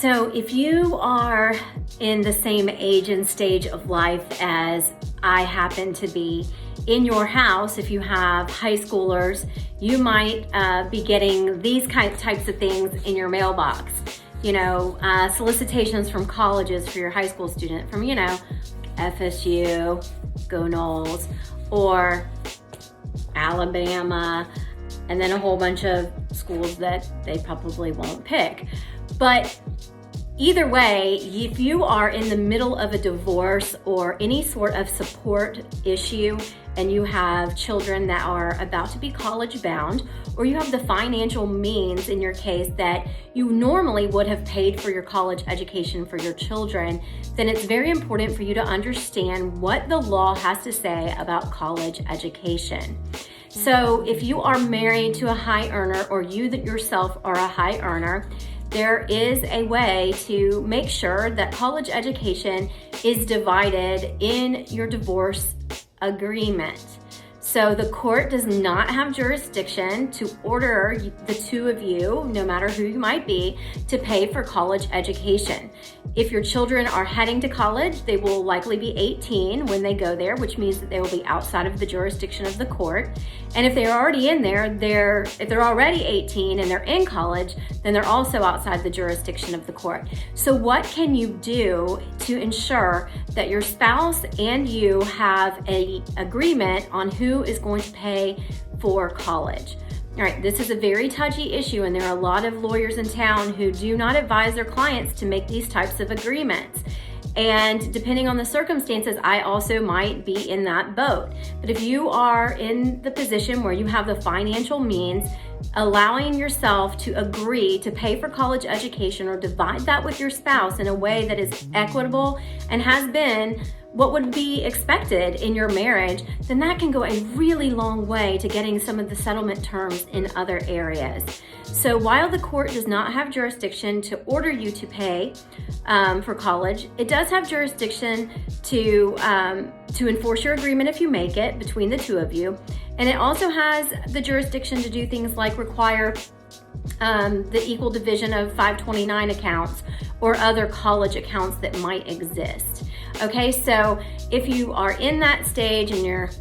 So if you are in the same age and stage of life as I happen to be, in your house, if you have high schoolers, you might be getting these types of things in your mailbox. Solicitations from colleges for your high school student from, FSU, Go Noles, or Alabama, and then a whole bunch of schools that they probably won't pick. But either way, if you are in the middle of a divorce or any sort of support issue, and you have children that are about to be college bound, or you have the financial means in your case that you normally would have paid for your college education for your children, then it's very important for you to understand what the law has to say about college education. So if you are married to a high earner, or you that yourself are a high earner, there is a way to make sure that college education is divided in your divorce agreement. So the court does not have jurisdiction to order the two of you, no matter who you might be, to pay for college education. If your children are heading to college, they will likely be 18 when they go there, which means that they will be outside of the jurisdiction of the court. And if they're already in there, if they're already 18 and they're in college, then they're also outside the jurisdiction of the court. So what can you do to ensure that your spouse and you have an agreement on who is going to pay for college? All right, this is a very touchy issue, and there are a lot of lawyers in town who do not advise their clients to make these types of agreements. And depending on the circumstances, I also might be in that boat. But if you are in the position where you have the financial means, allowing yourself to agree to pay for college education or divide that with your spouse in a way that is equitable and has been what would be expected in your marriage, then that can go a really long way to getting some of the settlement terms in other areas. So while the court does not have jurisdiction to order you to pay for college, it does have jurisdiction to enforce your agreement if you make it between the two of you. And it also has the jurisdiction to do things like require the equal division of 529 accounts or other college accounts that might exist. Okay, so if you are in that stage and you're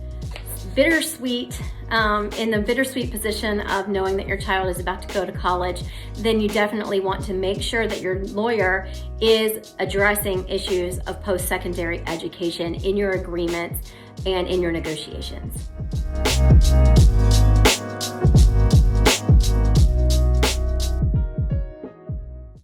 bittersweet, in the bittersweet position of knowing that your child is about to go to college, then you definitely want to make sure that your lawyer is addressing issues of post-secondary education in your agreements and in your negotiations.